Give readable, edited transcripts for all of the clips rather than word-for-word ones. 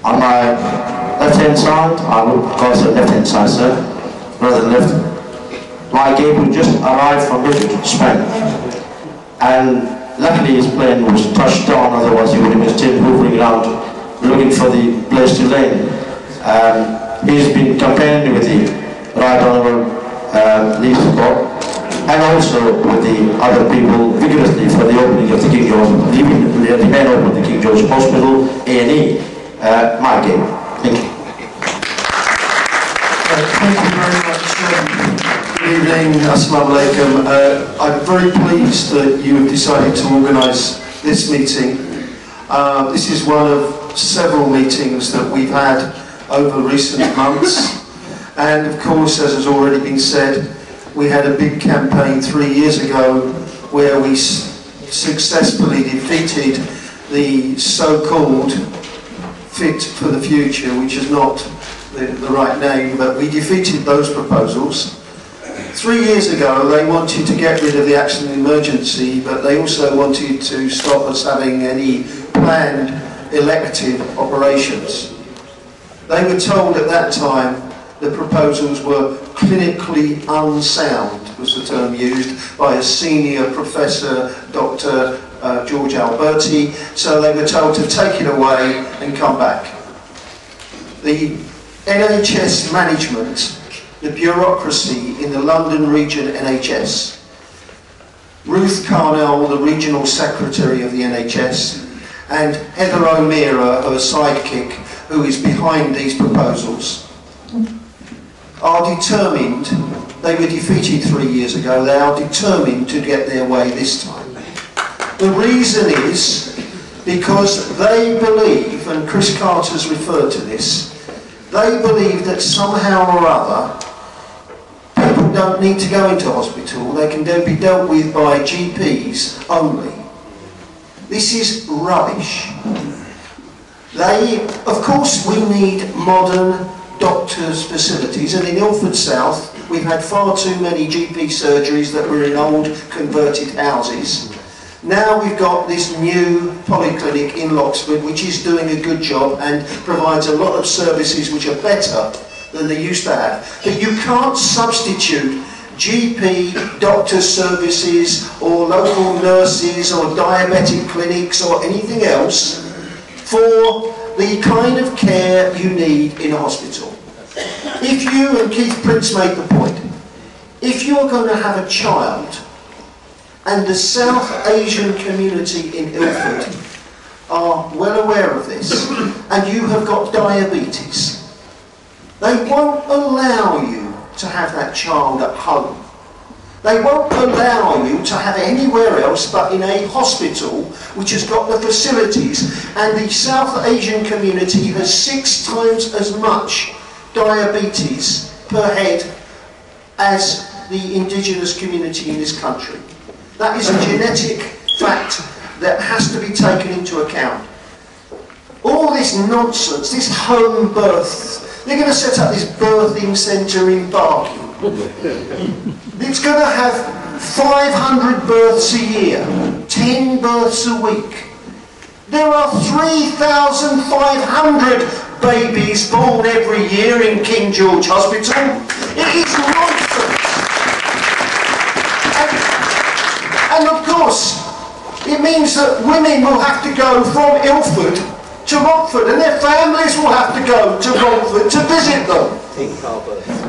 On my left-hand side, I would call it left-hand side, sir, rather than left. My Gabriel just arrived from Redbridge, Spain, and luckily his plane was touched down, otherwise he would have been still hovering around looking for the place to land. He's been campaigning with the Right Honourable Leaf Scott, and also with the other people vigorously for the opening of the King George, the main opening of the King George Hospital, A&E. My game. Thank you. Thank you very much. Good evening, Assalamu alaikum. I'm very pleased that you have decided to organise this meeting. This is one of several meetings that we've had over recent months. And of course, as has already been said, we had a big campaign 3 years ago where we successfully defeated the so-called Fit for the Future, which is not the right name, but we defeated those proposals. 3 years ago they wanted to get rid of the accident emergency, but they also wanted to stop us having any planned elective operations. They were told at that time the proposals were clinically unsound, was the term used by a senior professor, Dr. George Alberti, so they were told to take it away and come back. The NHS management, the bureaucracy in the London region NHS, Ruth Carnell, the regional secretary of the NHS, and Heather O'Meara, her sidekick, who is behind these proposals, are determined. They were defeated 3 years ago. They are determined to get their way this time. The reason is because they believe, and Chris Carter's referred to this, they believe that somehow or other people don't need to go into hospital. They can be dealt with by GPs only. This is rubbish. Of course we need modern doctors' facilities, and in Ilford South we've had far too many GP surgeries that were in old converted houses. Now we've got this new polyclinic in Loxford which is doing a good job and provides a lot of services which are better than they used to have. But you can't substitute GP, doctor services or local nurses or diabetic clinics or anything else for the kind of care you need in a hospital. If you, and Keith Prince made the point, if you're going to have a child, and the South Asian community in Ilford are well aware of this, and you have got diabetes, they won't allow you to have that child at home. They won't allow you to have it anywhere else but in a hospital which has got the facilities, and the South Asian community has 6 times as much diabetes per head as the indigenous community in this country. That is a genetic fact that has to be taken into account. All this nonsense, this home birth, they're going to set up this birthing centre in Barking. It's going to have 500 births a year, 10 births a week. There are 3,500 babies born every year in King George Hospital. It is nonsense. And of course, it means that women will have to go from Ilford to Romford, and their families will have to go to Romford to visit them.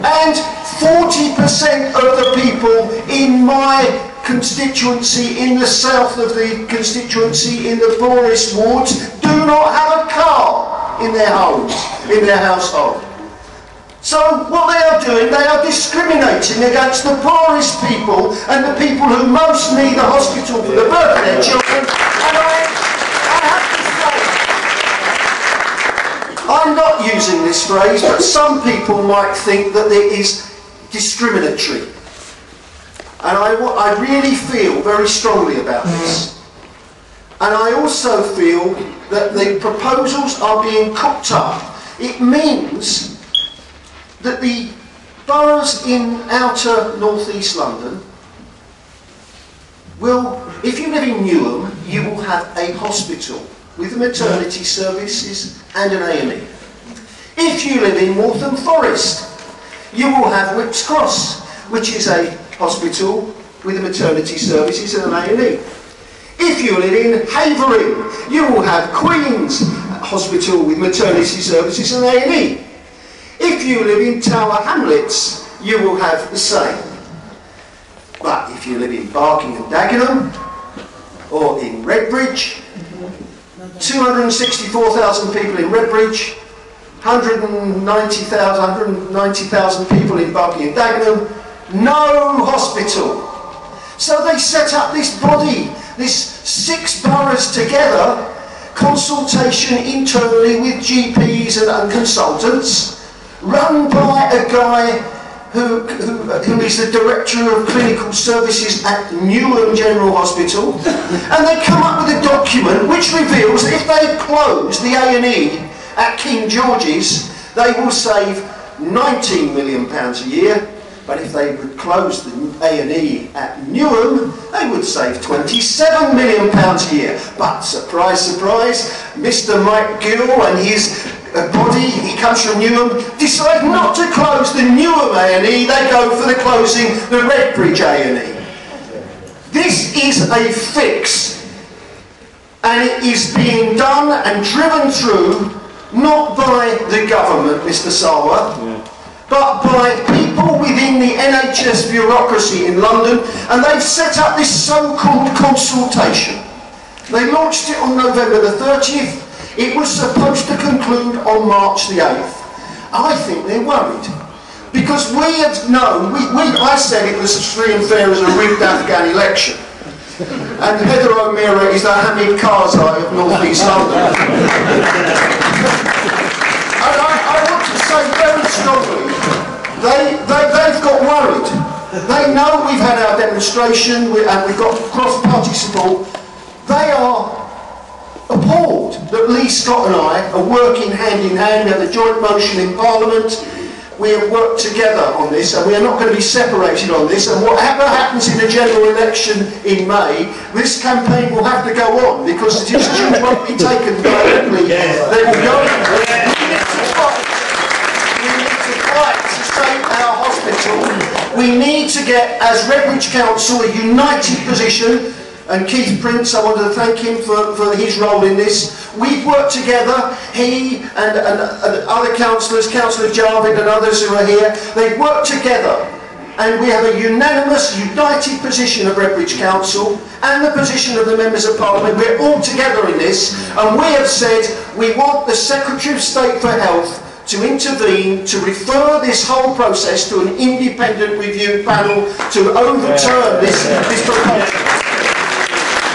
And 40% of the people in my constituency, in the south of the constituency, in the poorest wards, do not have a car in their homes, in their household. So what they are doing, they are discriminating against the poorest people and the people who most need a hospital for the birth of their children. And I have to say, I'm not using this phrase, but some people might think that it is discriminatory. And I really feel very strongly about this. And I also feel that the proposals are being cooked up. It means that the boroughs in outer northeast London will, if you live in Newham, you will have a hospital. with maternity services and an A&E. If you live in Waltham Forest, you will have Whipps Cross, which is a hospital with maternity services and an A&E. If you live in Havering, you will have Queen's Hospital with maternity services and A&E. If you live in Tower Hamlets, you will have the same. But if you live in Barking and Dagenham, or in Redbridge, 264,000 people in Redbridge, 190,000 people in Barking and Dagenham, no hospital. So they set up this body, this 6 boroughs together, consultation internally with GPs and consultants, run by a guy who is the Director of Clinical Services at Newham General Hospital, and they come up with a document which reveals that if they close the A&E at King George's, they will save £19 million a year, but if they would close the A&E at Newham, they would save £27 million a year. But surprise, surprise, Mr. Mike Gill and his body, he comes from Newham, decide not to close the Newham A&E, they go for the closing the Redbridge A&E. This is a fix, and it is being done and driven through not by the government, Mr. Salwa, but by people within the NHS bureaucracy in London, and they've set up this so-called consultation. They launched it on November the 30th. It was supposed to conclude on March the 8th. I think they're worried. Because we have known, I said it was as free and fair as a rigged Afghan election. And Heather O'Meara is the Hamid Karzai of North East London. And I want to say very strongly, they've got worried. They know we've had our demonstration and we've got cross-party support. They are appalled that Lee Scott and I are working hand in hand. We have a joint motion in Parliament. We have worked together on this, and we are not going to be separated on this. And whatever happens in the general election in May, this campaign will have to go on because the decisions won't be taken directly. They will go. We need to fight to save our hospital. We need to get, as Redbridge Council, a united position. And Keith Prince, I want to thank him for his role in this. We've worked together, he and other councillors, Councillor Jarvid and others who are here, they've worked together. And we have a unanimous, united position of Redbridge Council and the position of the Members of Parliament. We're all together in this, and we have said we want the Secretary of State for Health to intervene, to refer this whole process to an independent review panel to overturn this proposal.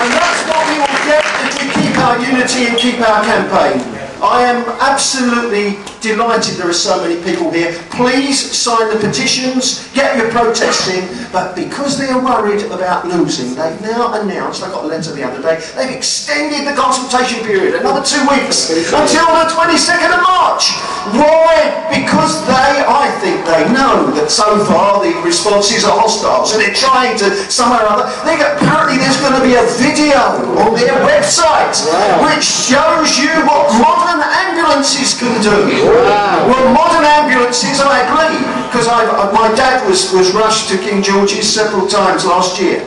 And that's what we will get if we keep our unity and keep our campaign. I am absolutely delighted there are so many people here. Please sign the petitions, get your protests in, but because they are worried about losing, they've now announced, I got a letter the other day, they've extended the consultation period another 2 weeks until the 22nd of March. Why? Because I think they know that so far the responses are hostile, so they're trying to somehow or other. Apparently there's going to be a video on their website which shows you what modern ambulances can do. Well, modern ambulances, I agree, because my dad was rushed to King George's several times last year.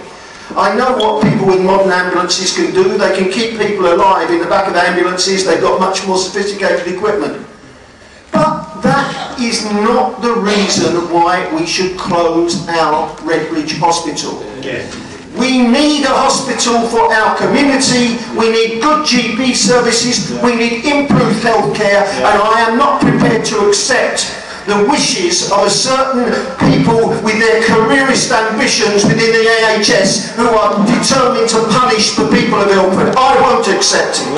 I know what people with modern ambulances can do. They can keep people alive in the back of ambulances. They've got much more sophisticated equipment. But that is not the reason why we should close our Redbridge Hospital. We need a hospital for our community, we need good GP services, we need improved healthcare, and I am not prepared to accept the wishes of a certain people with their careerist ambitions within the NHS who are determined to punish the people of Ilford. I won't accept it.